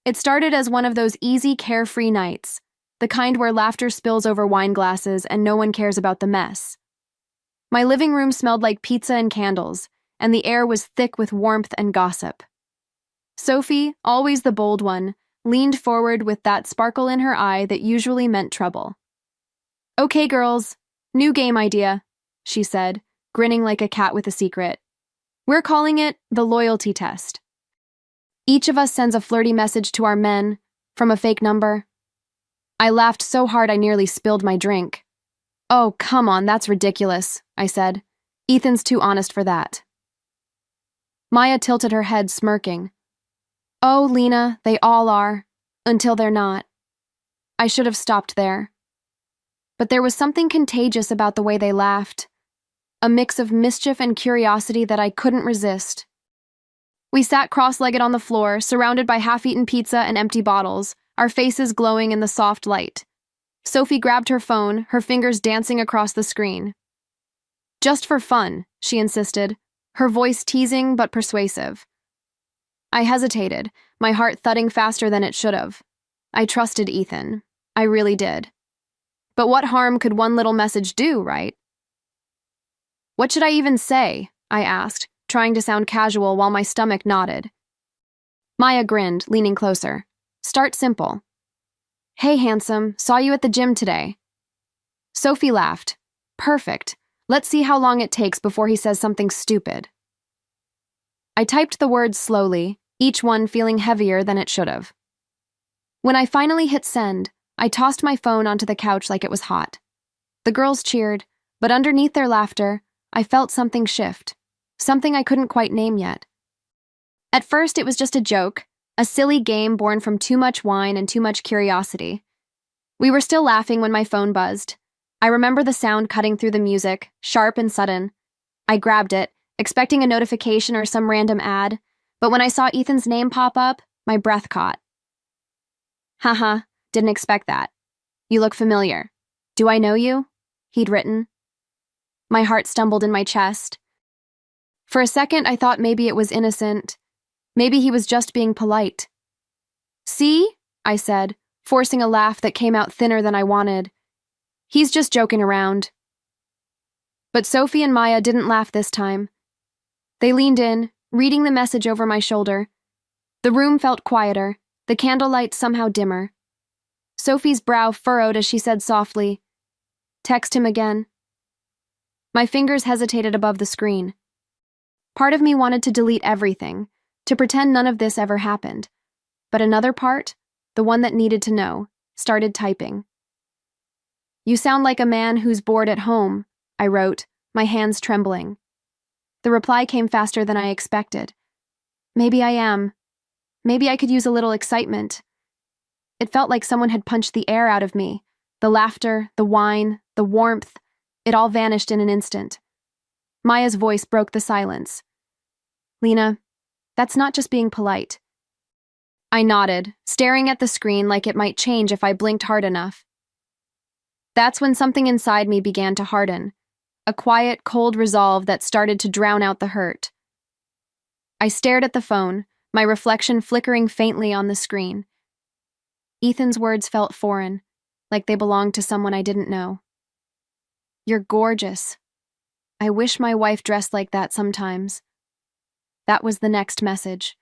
It started as one of those easy, carefree nights, the kind where laughter spills over wine glasses and no one cares about the mess. My living room smelled like pizza and candles, and the air was thick with warmth and gossip. Sophie, always the bold one, leaned forward with that sparkle in her eye that usually meant trouble. "Okay, girls, new game idea," she said, grinning like a cat with a secret. "We're calling it the loyalty test. Each of us sends a flirty message to our men from a fake number." I laughed so hard I nearly spilled my drink. "Oh, come on, that's ridiculous," I said. "Ethan's too honest for that." Maya tilted her head, smirking. "Oh, Lena, they all are, until they're not." I should have stopped there. But there was something contagious about the way they laughed, a mix of mischief and curiosity that I couldn't resist. We sat cross-legged on the floor, surrounded by half-eaten pizza and empty bottles, our faces glowing in the soft light. Sophie grabbed her phone, her fingers dancing across the screen. "Just for fun," she insisted, her voice teasing but persuasive. I hesitated, my heart thudding faster than it should have. I trusted Ethan. I really did. But what harm could one little message do, right? "What should I even say?" I asked, trying to sound casual while my stomach knotted. Maya grinned, leaning closer. "Start simple. Hey, handsome, saw you at the gym today." Sophie laughed. "Perfect. Let's see how long it takes before he says something stupid." I typed the words slowly, each one feeling heavier than it should have. When I finally hit send, I tossed my phone onto the couch like it was hot. The girls cheered, but underneath their laughter, I felt something shift, something I couldn't quite name yet. At first, it was just a joke, a silly game born from too much wine and too much curiosity. We were still laughing when my phone buzzed. I remember the sound cutting through the music, sharp and sudden. I grabbed it, expecting a notification or some random ad, but when I saw Ethan's name pop up, my breath caught. "Haha, didn't expect that. You look familiar. Do I know you?" he'd written. My heart stumbled in my chest. For a second, I thought maybe it was innocent. Maybe he was just being polite. "See?" I said, forcing a laugh that came out thinner than I wanted. "He's just joking around." But Sophie and Maya didn't laugh this time. They leaned in, reading the message over my shoulder. The room felt quieter, the candlelight somehow dimmer. Sophie's brow furrowed as she said softly, "Text him again." My fingers hesitated above the screen. Part of me wanted to delete everything, to pretend none of this ever happened. But another part, the one that needed to know, started typing. "You sound like a man who's bored at home," I wrote, my hands trembling. The reply came faster than I expected. "Maybe I am. Maybe I could use a little excitement." It felt like someone had punched the air out of me. The laughter, the wine, the warmth, it all vanished in an instant. Maya's voice broke the silence. "Lena, that's not just being polite." I nodded, staring at the screen like it might change if I blinked hard enough. That's when something inside me began to harden, a quiet, cold resolve that started to drown out the hurt. I stared at the phone, my reflection flickering faintly on the screen. Ethan's words felt foreign, like they belonged to someone I didn't know. "You're gorgeous. I wish my wife dressed like that sometimes." That was the next message,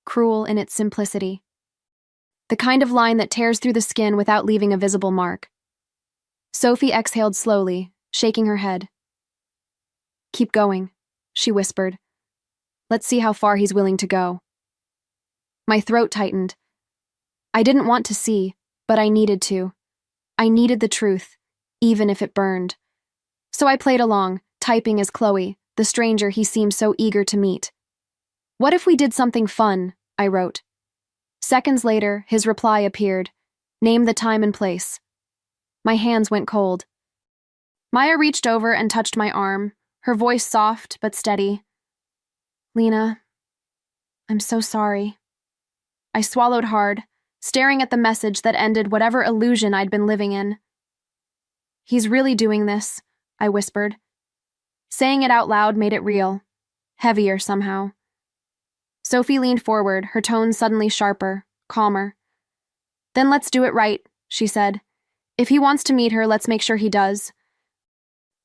cruel in its simplicity. The kind of line that tears through the skin without leaving a visible mark. Sophie exhaled slowly, shaking her head. "Keep going," she whispered. "Let's see how far he's willing to go." My throat tightened. I didn't want to see, but I needed to. I needed the truth, even if it burned. So I played along, typing as Chloe, the stranger he seemed so eager to meet. "What if we did something fun?" I wrote. Seconds later, his reply appeared. "Name the time and place." My hands went cold. Maya reached over and touched my arm, her voice soft but steady. "Lena, I'm so sorry." I swallowed hard, staring at the message that ended whatever illusion I'd been living in. "He's really doing this," I whispered. Saying it out loud made it real, heavier somehow. Sophie leaned forward, her tone suddenly sharper. calmer. Then let's do it right, she said. If he wants to meet her, let's make sure he does.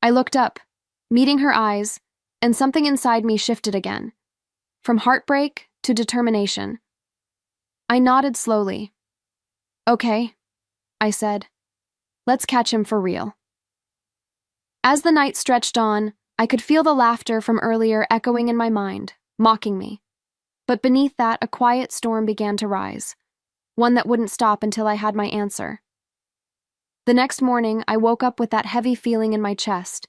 I looked up, meeting her eyes, and something inside me shifted again, from heartbreak to determination. I nodded slowly. Okay, I said. Let's catch him for real. As the night stretched on, I could feel the laughter from earlier echoing in my mind, mocking me. But beneath that, a quiet storm began to rise, one that wouldn't stop until I had my answer. The next morning, I woke up with that heavy feeling in my chest,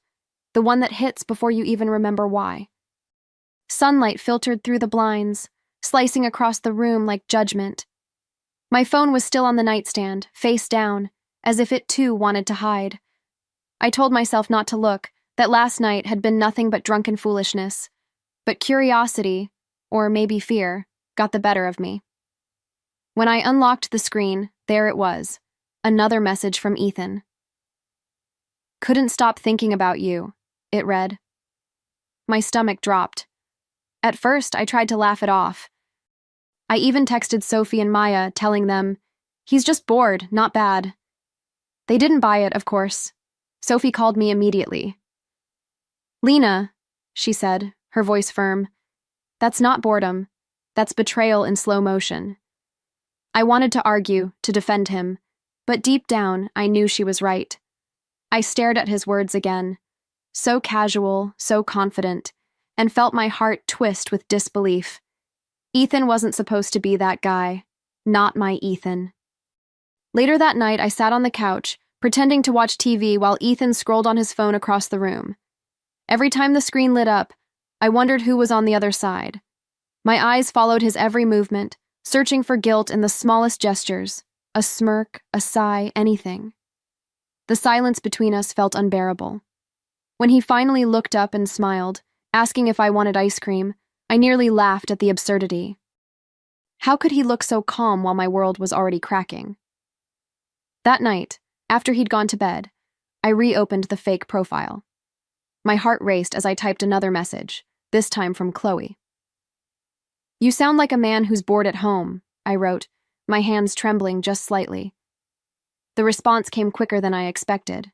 the one that hits before you even remember why. Sunlight filtered through the blinds, slicing across the room like judgment. My phone was still on the nightstand, face down, as if it too wanted to hide. I told myself not to look, that last night had been nothing but drunken foolishness. But curiosity, or maybe fear, got the better of me. When I unlocked the screen, there it was, another message from Ethan. Couldn't stop thinking about you, it read. My stomach dropped. At first, I tried to laugh it off. I even texted Sophie and Maya, telling them, he's just bored, not bad. They didn't buy it, of course. Sophie called me immediately. Lena, she said, her voice firm, that's not boredom. That's betrayal in slow motion. I wanted to argue, to defend him, but deep down, I knew she was right. I stared at his words again, so casual, so confident, and felt my heart twist with disbelief. Ethan wasn't supposed to be that guy. Not my Ethan. Later that night, I sat on the couch, pretending to watch TV while Ethan scrolled on his phone across the room. Every time the screen lit up, I wondered who was on the other side. My eyes followed his every movement, searching for guilt in the smallest gestures, a smirk, a sigh, anything. The silence between us felt unbearable. When he finally looked up and smiled, asking if I wanted ice cream, I nearly laughed at the absurdity. How could he look so calm while my world was already cracking? That night, after he'd gone to bed, I reopened the fake profile. My heart raced as I typed another message, this time from Chloe. You sound like a man who's bored at home, I wrote, my hands trembling just slightly. The response came quicker than I expected.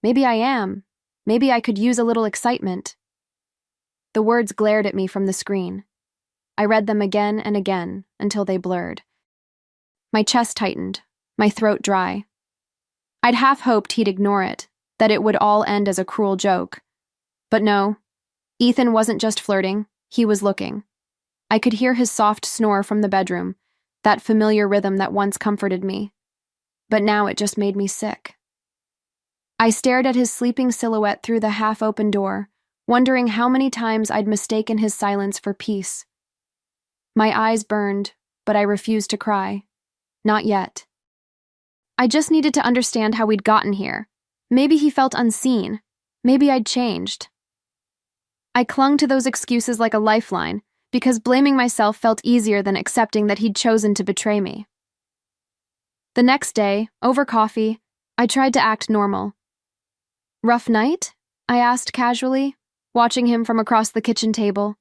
Maybe I am. Maybe I could use a little excitement. The words glared at me from the screen. I read them again and again until they blurred. My chest tightened, my throat dry. I'd half hoped he'd ignore it, that it would all end as a cruel joke. But no, Ethan wasn't just flirting, he was looking. I could hear his soft snore from the bedroom, that familiar rhythm that once comforted me. But now it just made me sick. I stared at his sleeping silhouette through the half-open door, wondering how many times I'd mistaken his silence for peace. My eyes burned, but I refused to cry. Not yet. I just needed to understand how we'd gotten here. Maybe he felt unseen. Maybe I'd changed. I clung to those excuses like a lifeline, because blaming myself felt easier than accepting that he'd chosen to betray me. The next day, over coffee, I tried to act normal. Rough night? I asked casually, watching him from across the kitchen table.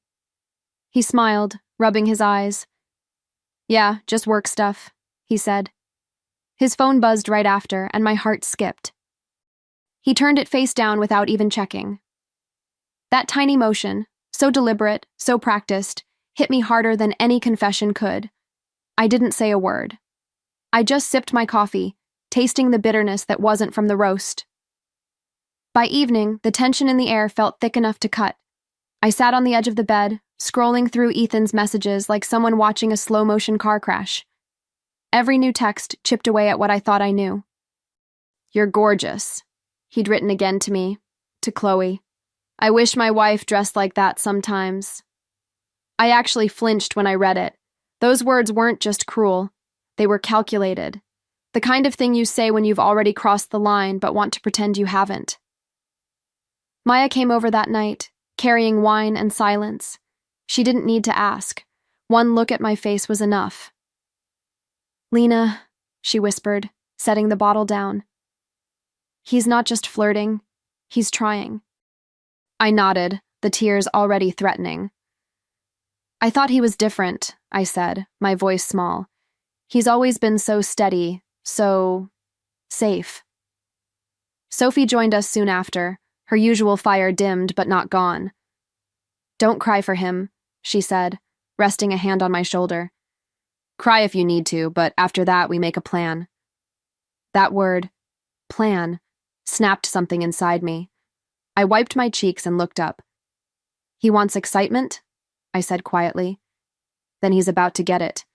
He smiled, rubbing his eyes. Yeah, just work stuff, he said. His phone buzzed right after, and my heart skipped. He turned it face down without even checking. That tiny motion, so deliberate, so practiced, hit me harder than any confession could. I didn't say a word. I just sipped my coffee, tasting the bitterness that wasn't from the roast. By evening, the tension in the air felt thick enough to cut. I sat on the edge of the bed, scrolling through Ethan's messages like someone watching a slow-motion car crash. Every new text chipped away at what I thought I knew. You're gorgeous, he'd written again to me, to Chloe. I wish my wife dressed like that sometimes. I actually flinched when I read it. Those words weren't just cruel. They were calculated. The kind of thing you say when you've already crossed the line but want to pretend you haven't. Maya came over that night, carrying wine and silence. She didn't need to ask. One look at my face was enough. Lena, she whispered, setting the bottle down. He's not just flirting. He's trying. I nodded, the tears already threatening. I thought he was different, I said, my voice small. He's always been so steady, so safe. Sophie joined us soon after, her usual fire dimmed but not gone. "Don't cry for him," she said, resting a hand on my shoulder. "Cry if you need to, but after that we make a plan." That word, plan, snapped something inside me. I wiped my cheeks and looked up. "He wants excitement?" I said quietly. "Then he's about to get it."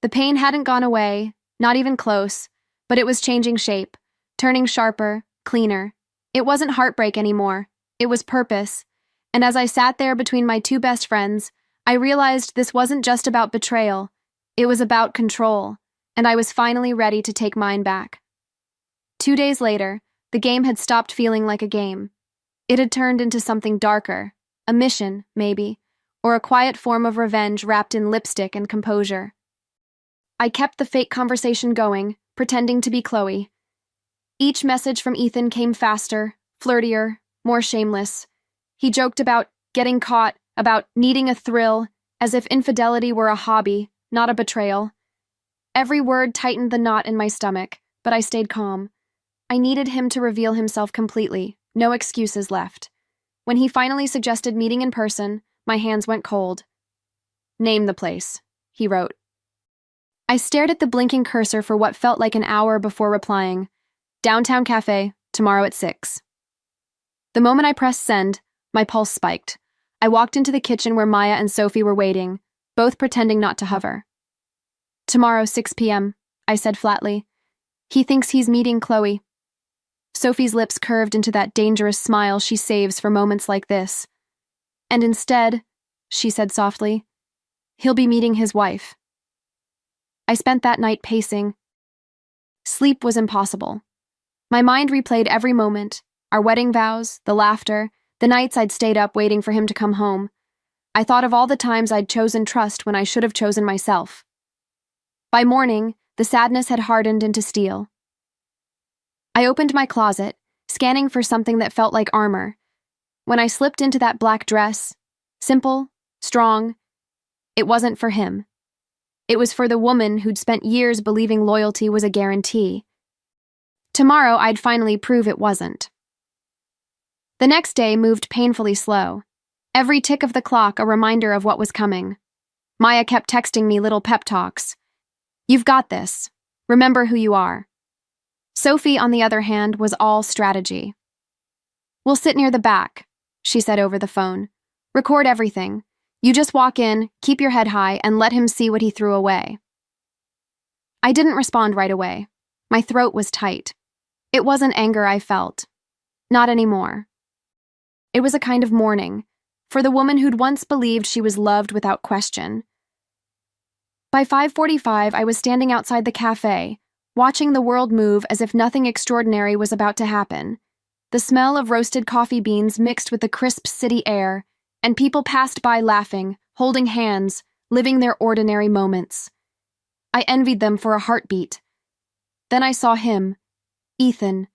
The pain hadn't gone away, not even close, but it was changing shape, turning sharper, cleaner. It wasn't heartbreak anymore. It was purpose. And as I sat there between my two best friends, I realized this wasn't just about betrayal. It was about control, and I was finally ready to take mine back. 2 days later, the game had stopped feeling like a game. It had turned into something darker, a mission, maybe, or a quiet form of revenge wrapped in lipstick and composure. I kept the fake conversation going, pretending to be Chloe. Each message from Ethan came faster, flirtier, more shameless. He joked about getting caught, about needing a thrill, as if infidelity were a hobby, not a betrayal. Every word tightened the knot in my stomach, but I stayed calm. I needed him to reveal himself completely, no excuses left. When he finally suggested meeting in person, my hands went cold. "Name the place," he wrote. I stared at the blinking cursor for what felt like an hour before replying. "Downtown Cafe, tomorrow at 6. The moment I pressed send, my pulse spiked. I walked into the kitchen where Maya and Sophie were waiting, both pretending not to hover. "Tomorrow, 6 p.m., I said flatly. "He thinks he's meeting Chloe." Sophie's lips curved into that dangerous smile she saves for moments like this. "And instead," she said softly, "he'll be meeting his wife." I spent that night pacing. Sleep was impossible. My mind replayed every moment, our wedding vows, the laughter, the nights I'd stayed up waiting for him to come home. I thought of all the times I'd chosen trust when I should have chosen myself. By morning, the sadness had hardened into steel. I opened my closet, scanning for something that felt like armor. When I slipped into that black dress, simple, strong, it wasn't for him. It was for the woman who'd spent years believing loyalty was a guarantee. Tomorrow, I'd finally prove it wasn't. The next day moved painfully slow. Every tick of the clock a reminder of what was coming. Maya kept texting me little pep talks. "You've got this. Remember who you are." Sophie, on the other hand, was all strategy. "We'll sit near the back," she said over the phone. "Record everything. You just walk in, keep your head high, and let him see what he threw away." I didn't respond right away. My throat was tight. It wasn't anger I felt. Not anymore. It was a kind of mourning, for the woman who'd once believed she was loved without question. By 5:45, I was standing outside the cafe, watching the world move as if nothing extraordinary was about to happen. The smell of roasted coffee beans mixed with the crisp city air, and people passed by laughing, holding hands, living their ordinary moments. I envied them for a heartbeat. Then I saw him, Ethan,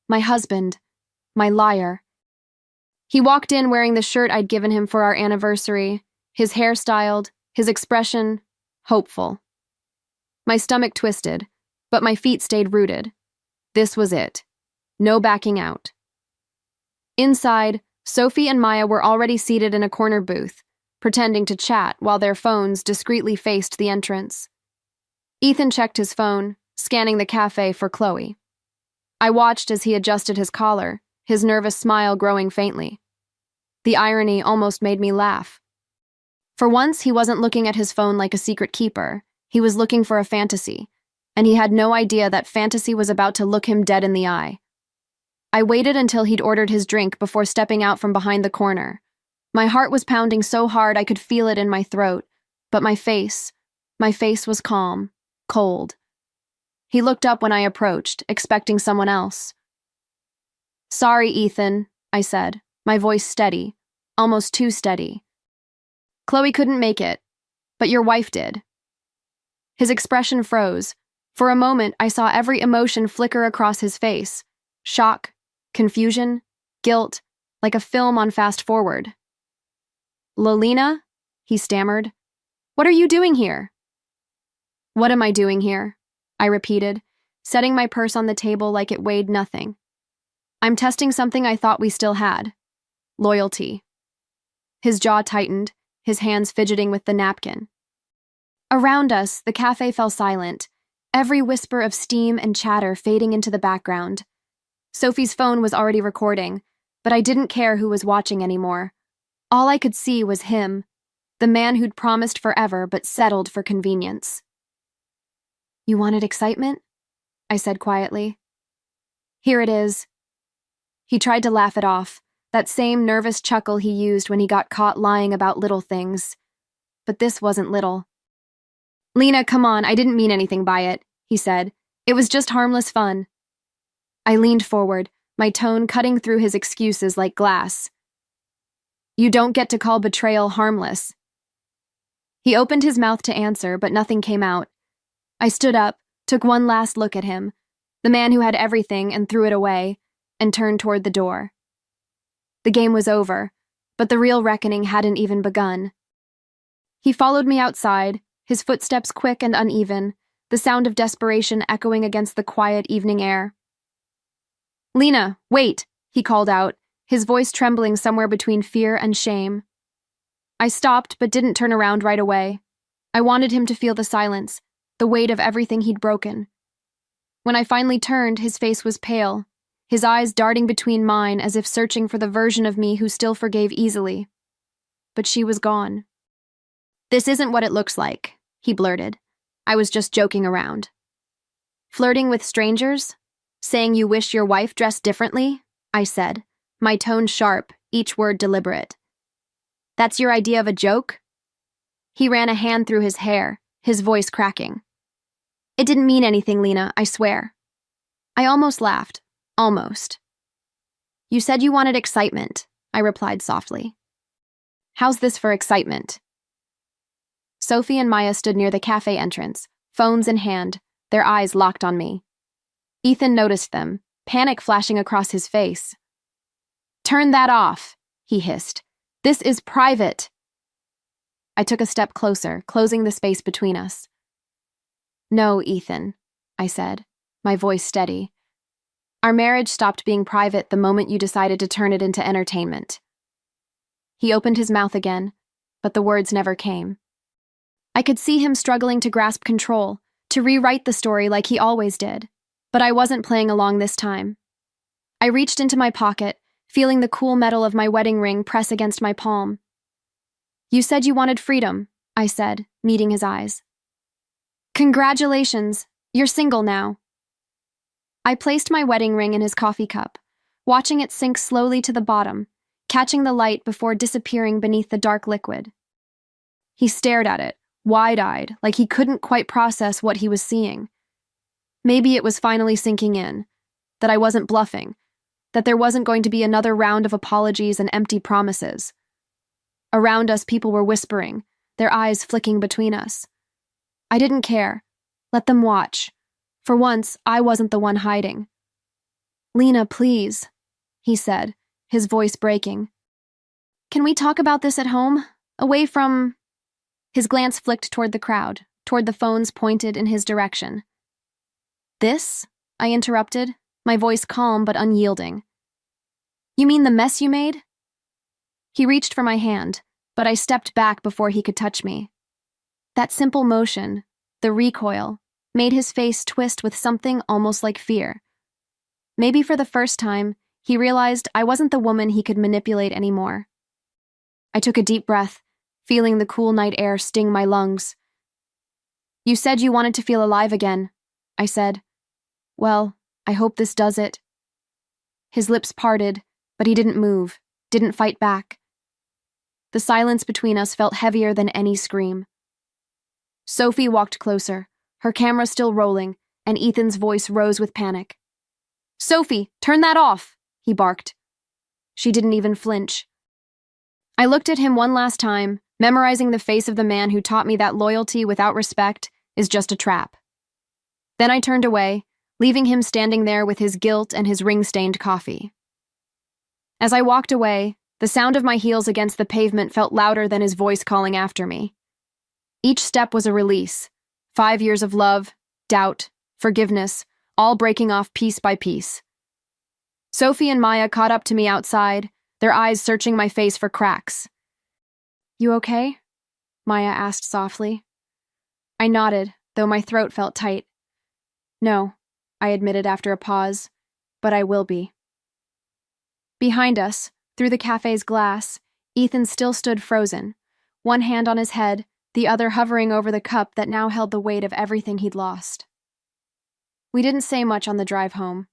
my husband, my liar. He walked in wearing the shirt I'd given him for our anniversary, his hair styled, his expression hopeful. My stomach twisted, but my feet stayed rooted. This was it. No backing out. Inside, Sophie and Maya were already seated in a corner booth, pretending to chat while their phones discreetly faced the entrance. Ethan checked his phone, scanning the cafe for Chloe. I watched as he adjusted his collar, his nervous smile growing faintly. The irony almost made me laugh. For once, he wasn't looking at his phone like a secret keeper. He was looking for a fantasy, and he had no idea that fantasy was about to look him dead in the eye. I waited until he'd ordered his drink before stepping out from behind the corner. My heart was pounding so hard I could feel it in my throat, but my face was calm, cold. He looked up when I approached, expecting someone else. "Sorry, Ethan," I said, my voice steady, almost too steady. "Chloe couldn't make it, but your wife did." His expression froze. For a moment, I saw every emotion flicker across his face. Shock, confusion, guilt, like a film on fast forward. "Lolina?" he stammered. "What are you doing here?" What am I doing here? I repeated, setting my purse on the table like it weighed nothing. I'm testing something I thought we still had. Loyalty. His jaw tightened, his hands fidgeting with the napkin. Around us, the cafe fell silent, every whisper of steam and chatter fading into the background. Sophie's phone was already recording, but I didn't care who was watching anymore. All I could see was him, the man who'd promised forever but settled for convenience. You wanted excitement? I said quietly. Here it is. He tried to laugh it off, that same nervous chuckle he used when he got caught lying about little things. But this wasn't little. Lena, come on, I didn't mean anything by it, he said. It was just harmless fun. I leaned forward, my tone cutting through his excuses like glass. You don't get to call betrayal harmless. He opened his mouth to answer, but nothing came out. I stood up, took one last look at him, the man who had everything and threw it away, and turned toward the door. The game was over, but the real reckoning hadn't even begun. He followed me outside, his footsteps quick and uneven, the sound of desperation echoing against the quiet evening air. Lena, wait, he called out, his voice trembling somewhere between fear and shame. I stopped but didn't turn around right away. I wanted him to feel the silence, the weight of everything he'd broken. When I finally turned, his face was pale, his eyes darting between mine as if searching for the version of me who still forgave easily. But she was gone. This isn't what it looks like, he blurted. I was just joking around. Flirting with strangers? Saying you wish your wife dressed differently? I said, my tone sharp, each word deliberate. That's your idea of a joke? He ran a hand through his hair, his voice cracking. It didn't mean anything, Lena, I swear. I almost laughed. Almost. You said you wanted excitement, I replied softly. How's this for excitement? Sophie and Maya stood near the cafe entrance, phones in hand, their eyes locked on me. Ethan noticed them, panic flashing across his face. Turn that off, he hissed. This is private. I took a step closer, closing the space between us. No, Ethan, I said, my voice steady. Our marriage stopped being private the moment you decided to turn it into entertainment. He opened his mouth again, but the words never came. I could see him struggling to grasp control, to rewrite the story like he always did, but I wasn't playing along this time. I reached into my pocket, feeling the cool metal of my wedding ring press against my palm. You said you wanted freedom, I said, meeting his eyes. Congratulations, you're single now. I placed my wedding ring in his coffee cup, watching it sink slowly to the bottom, catching the light before disappearing beneath the dark liquid. He stared at it, wide-eyed, like he couldn't quite process what he was seeing. Maybe it was finally sinking in, that I wasn't bluffing, that there wasn't going to be another round of apologies and empty promises. Around us, people were whispering, their eyes flicking between us. I didn't care. Let them watch. For once, I wasn't the one hiding. Lena, please, he said, his voice breaking. Can we talk about this at home? Away from... His glance flicked toward the crowd, toward the phones pointed in his direction. This? I interrupted, my voice calm but unyielding. You mean the mess you made? He reached for my hand, but I stepped back before he could touch me. That simple motion, the recoil, made his face twist with something almost like fear. Maybe for the first time, he realized I wasn't the woman he could manipulate anymore. I took a deep breath, feeling the cool night air sting my lungs. You said you wanted to feel alive again, I said. Well, I hope this does it. His lips parted, but he didn't move, didn't fight back. The silence between us felt heavier than any scream. Sophie walked closer, her camera still rolling, and Ethan's voice rose with panic. Sophie, turn that off, he barked. She didn't even flinch. I looked at him one last time, memorizing the face of the man who taught me that loyalty without respect is just a trap. Then I turned away, leaving him standing there with his guilt and his ring-stained coffee. As I walked away, the sound of my heels against the pavement felt louder than his voice calling after me. Each step was a release, 5 years of love, doubt, forgiveness, all breaking off piece by piece. Sophie and Maya caught up to me outside, their eyes searching my face for cracks. "You okay?" Maya asked softly. I nodded, though my throat felt tight. "No," I admitted after a pause, "but I will be." Behind us, through the cafe's glass, Ethan still stood frozen, one hand on his head, the other hovering over the cup that now held the weight of everything he'd lost. We didn't say much on the drive home.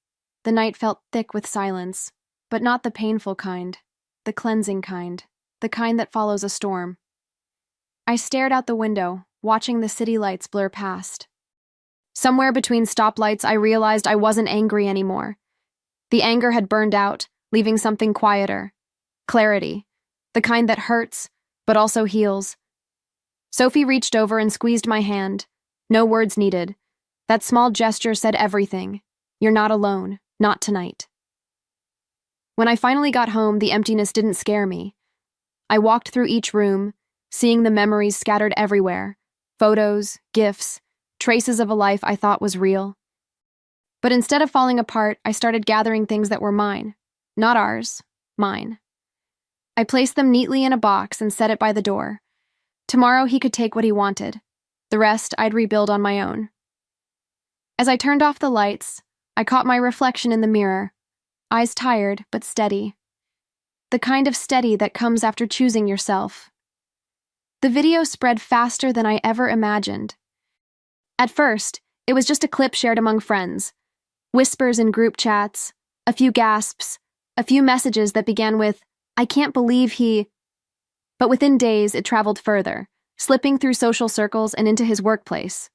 The night felt thick with silence, but not the painful kind, the cleansing kind, the kind that follows a storm. I stared out the window, watching the city lights blur past. Somewhere between stoplights, I realized I wasn't angry anymore. The anger had burned out, leaving something quieter. Clarity. The kind that hurts, but also heals. Sophie reached over and squeezed my hand. No words needed. That small gesture said everything. You're not alone. Not tonight. When I finally got home, the emptiness didn't scare me. I walked through each room, seeing the memories scattered everywhere. Photos, gifts, traces of a life I thought was real. But instead of falling apart, I started gathering things that were mine. Not ours, mine. I placed them neatly in a box and set it by the door. Tomorrow he could take what he wanted. The rest I'd rebuild on my own. As I turned off the lights, I caught my reflection in the mirror, eyes tired but steady. The kind of steady that comes after choosing yourself. The video spread faster than I ever imagined. At first, it was just a clip shared among friends. Whispers in group chats, a few gasps, a few messages that began with, "I can't believe he..." But within days, it traveled further, slipping through social circles and into his workplace.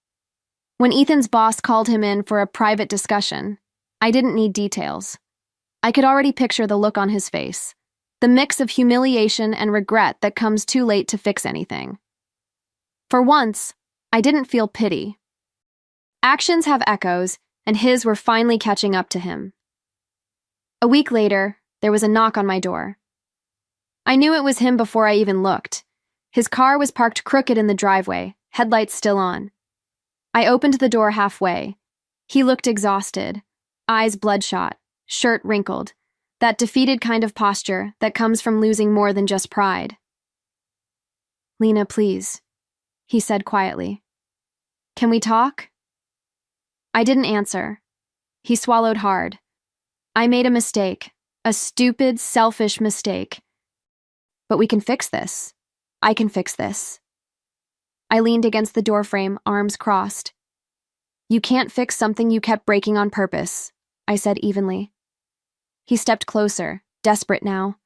When Ethan's boss called him in for a private discussion, I didn't need details. I could already picture the look on his face, the mix of humiliation and regret that comes too late to fix anything. For once, I didn't feel pity. Actions have echoes, and his were finally catching up to him. A week later, there was a knock on my door. I knew it was him before I even looked. His car was parked crooked in the driveway, headlights still on. I opened the door halfway. He looked exhausted, eyes bloodshot, shirt wrinkled, that defeated kind of posture that comes from losing more than just pride. "Lena, please," he said quietly. "Can we talk?" I didn't answer. He swallowed hard. "I made a mistake, a stupid, selfish mistake. But we can fix this. I can fix this." I leaned against the doorframe, arms crossed. "You can't fix something you kept breaking on purpose," I said evenly. He stepped closer, desperate now.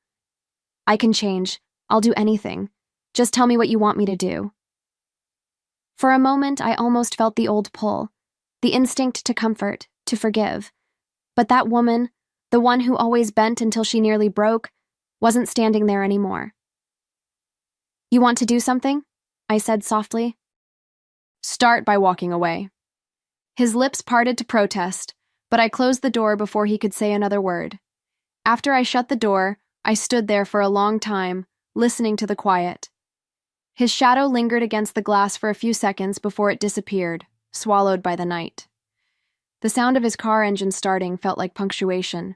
"I can change. I'll do anything. Just tell me what you want me to do." For a moment, I almost felt the old pull, the instinct to comfort, to forgive. But that woman, the one who always bent until she nearly broke, wasn't standing there anymore. "You want to do something?" I said softly. "Start by walking away." His lips parted to protest, but I closed the door before he could say another word. After I shut the door, I stood there for a long time, listening to the quiet. His shadow lingered against the glass for a few seconds before it disappeared, swallowed by the night. The sound of his car engine starting felt like punctuation,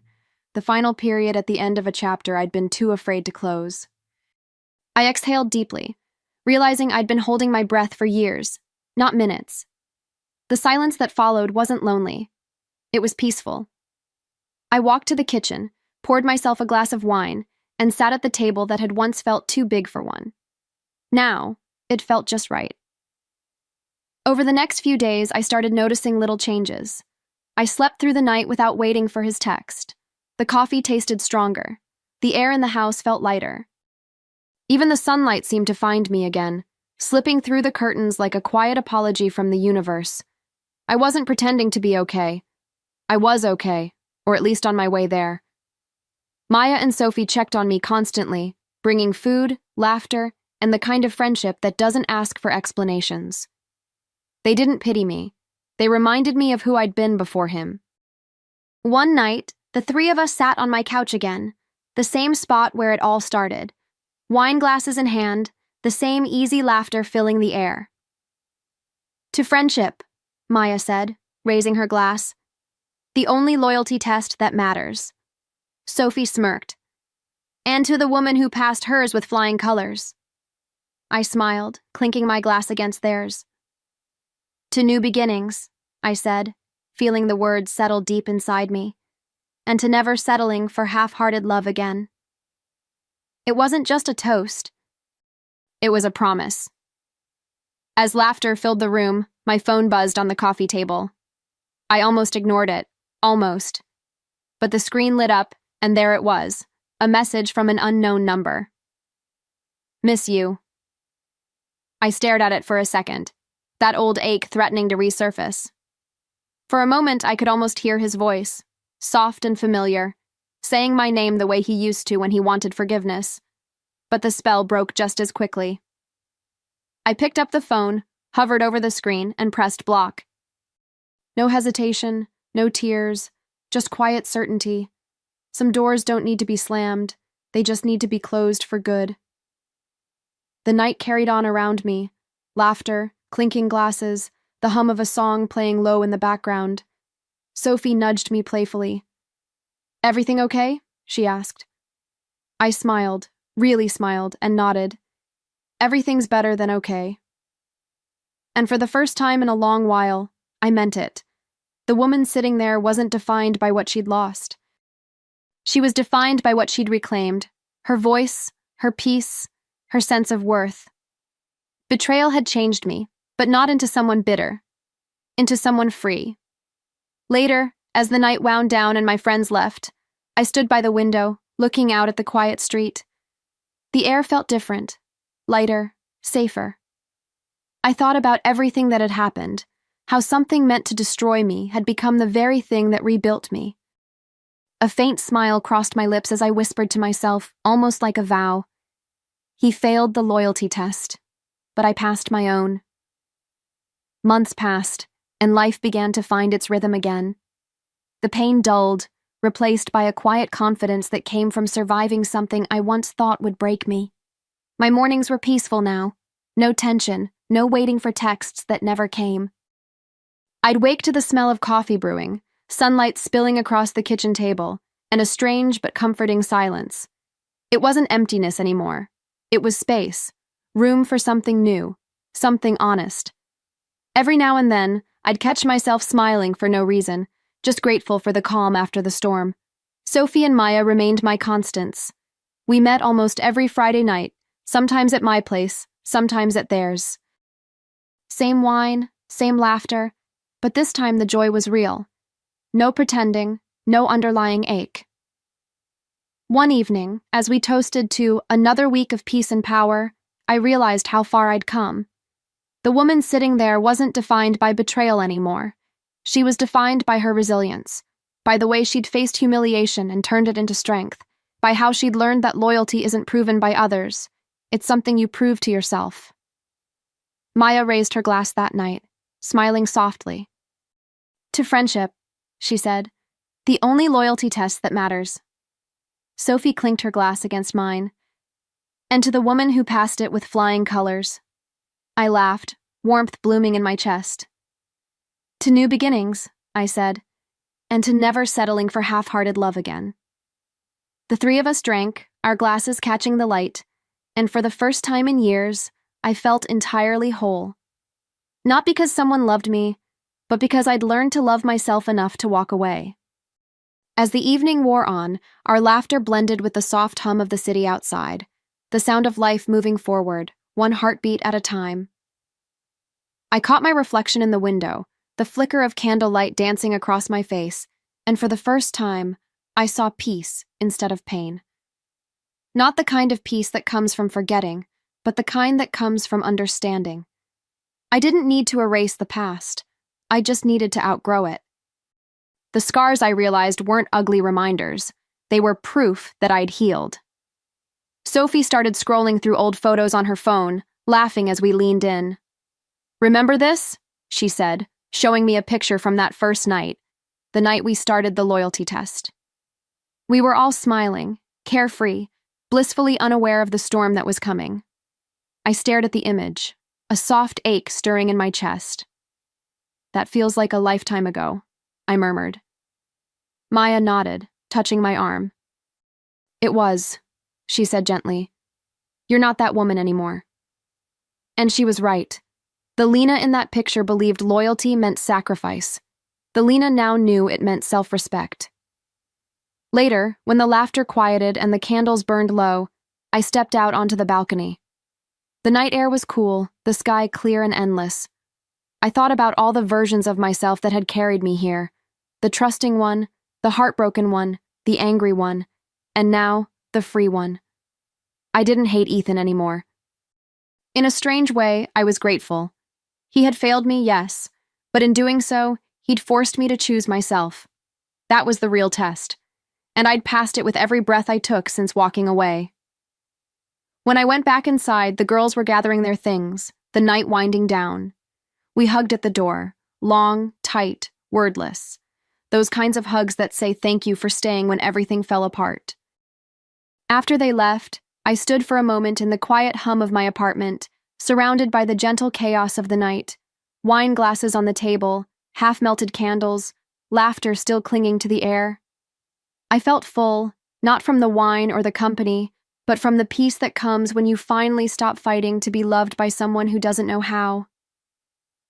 the final period at the end of a chapter I'd been too afraid to close. I exhaled deeply, realizing I'd been holding my breath for years, not minutes. The silence that followed wasn't lonely. It was peaceful. I walked to the kitchen, poured myself a glass of wine, and sat at the table that had once felt too big for one. Now, it felt just right. Over the next few days, I started noticing little changes. I slept through the night without waiting for his text. The coffee tasted stronger. The air in the house felt lighter. Even the sunlight seemed to find me again, slipping through the curtains like a quiet apology from the universe. I wasn't pretending to be okay. I was okay, or at least on my way there. Maya and Sophie checked on me constantly, bringing food, laughter, and the kind of friendship that doesn't ask for explanations. They didn't pity me. They reminded me of who I'd been before him. One night, the three of us sat on my couch again, the same spot where it all started. Wine glasses in hand, the same easy laughter filling the air. To friendship, Maya said, raising her glass. The only loyalty test that matters. Sophie smirked. And to the woman who passed hers with flying colors. I smiled, clinking my glass against theirs. To new beginnings, I said, feeling the words settle deep inside me, and to never settling for half-hearted love again. It wasn't just a toast. It was a promise. As laughter filled the room, my phone buzzed on the coffee table. I almost ignored it, almost. But the screen lit up, and there it was, a message from an unknown number. Miss you. I stared at it for a second, that old ache threatening to resurface. For a moment, I could almost hear his voice, soft and familiar, saying my name the way he used to when he wanted forgiveness. But the spell broke just as quickly. I picked up the phone, hovered over the screen, and pressed block. No hesitation, no tears, just quiet certainty. Some doors don't need to be slammed, they just need to be closed for good. The night carried on around me, laughter, clinking glasses, the hum of a song playing low in the background. Sophie nudged me playfully. Everything okay? She asked. I smiled, really smiled, and nodded. Everything's better than okay. And for the first time in a long while, I meant it. The woman sitting there wasn't defined by what she'd lost. She was defined by what she'd reclaimed, her voice, her peace, her sense of worth. Betrayal had changed me, but not into someone bitter, into someone free. Later, as the night wound down and my friends left, I stood by the window, looking out at the quiet street. The air felt different, lighter, safer. I thought about everything that had happened, how something meant to destroy me had become the very thing that rebuilt me. A faint smile crossed my lips as I whispered to myself, almost like a vow. He failed the loyalty test, but I passed my own. Months passed, and life began to find its rhythm again. The pain dulled, replaced by a quiet confidence that came from surviving something I once thought would break me. My mornings were peaceful now. No tension, no waiting for texts that never came. I'd wake to the smell of coffee brewing, sunlight spilling across the kitchen table, and a strange but comforting silence. It wasn't emptiness anymore. It was space, room for something new, something honest. Every now and then, I'd catch myself smiling for no reason, just grateful for the calm after the storm. Sophie and Maya remained my constants. We met almost every Friday night, sometimes at my place, sometimes at theirs. Same wine, same laughter, but this time the joy was real. No pretending, no underlying ache. One evening, as we toasted to another week of peace and power, I realized how far I'd come. The woman sitting there wasn't defined by betrayal anymore. She was defined by her resilience, by the way she'd faced humiliation and turned it into strength, by how she'd learned that loyalty isn't proven by others. It's something you prove to yourself. Maya raised her glass that night, smiling softly. To friendship, she said, the only loyalty test that matters. Sophie clinked her glass against mine. And to the woman who passed it with flying colors. I laughed, warmth blooming in my chest. To new beginnings, I said, and to never settling for half-hearted love again. The three of us drank, our glasses catching the light, and for the first time in years, I felt entirely whole. Not because someone loved me, but because I'd learned to love myself enough to walk away. As the evening wore on, our laughter blended with the soft hum of the city outside, the sound of life moving forward, one heartbeat at a time. I caught my reflection in the window, the flicker of candlelight dancing across my face, and for the first time, I saw peace instead of pain. Not the kind of peace that comes from forgetting, but the kind that comes from understanding. I didn't need to erase the past. I just needed to outgrow it. The scars, I realized, weren't ugly reminders. They were proof that I'd healed. Sophie started scrolling through old photos on her phone, laughing as we leaned in. Remember this? She said, showing me a picture from that first night, the night we started the loyalty test. We were all smiling, carefree, blissfully unaware of the storm that was coming. I stared at the image, a soft ache stirring in my chest. That feels like a lifetime ago, I murmured. Maya nodded, touching my arm. It was, she said gently. You're not that woman anymore. And she was right. The Lena in that picture believed loyalty meant sacrifice. The Lena now knew it meant self-respect. Later, when the laughter quieted and the candles burned low, I stepped out onto the balcony. The night air was cool, the sky clear and endless. I thought about all the versions of myself that had carried me here. The trusting one, the heartbroken one, the angry one, and now, the free one. I didn't hate Ethan anymore. In a strange way, I was grateful. He had failed me, yes, but in doing so, he'd forced me to choose myself. That was the real test, and I'd passed it with every breath I took since walking away. When I went back inside, the girls were gathering their things, the night winding down. We hugged at the door, long, tight, wordless. Those kinds of hugs that say thank you for staying when everything fell apart. After they left, I stood for a moment in the quiet hum of my apartment, surrounded by the gentle chaos of the night, wine glasses on the table, half-melted candles, laughter still clinging to the air. I felt full, not from the wine or the company, but from the peace that comes when you finally stop fighting to be loved by someone who doesn't know how.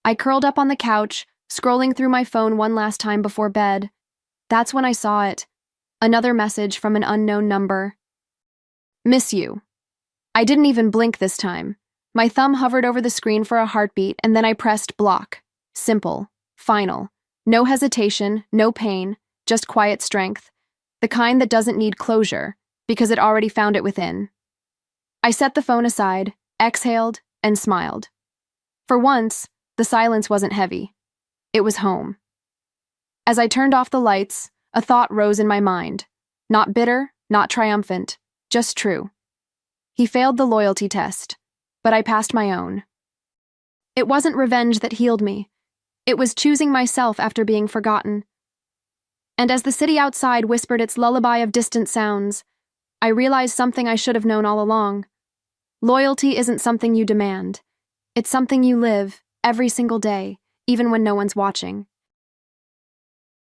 I curled up on the couch, scrolling through my phone one last time before bed. That's when I saw it. Another message from an unknown number. Miss you. I didn't even blink this time. My thumb hovered over the screen for a heartbeat, and then I pressed block. Simple. Final. No hesitation, no pain, just quiet strength. The kind that doesn't need closure, because it already found it within. I set the phone aside, exhaled, and smiled. For once, the silence wasn't heavy. It was home. As I turned off the lights, a thought rose in my mind. Not bitter, not triumphant, just true. He failed the loyalty test, but I passed my own. It wasn't revenge that healed me. It was choosing myself after being forgotten. And as the city outside whispered its lullaby of distant sounds, I realized something I should have known all along. Loyalty isn't something you demand. It's something you live every single day, even when no one's watching.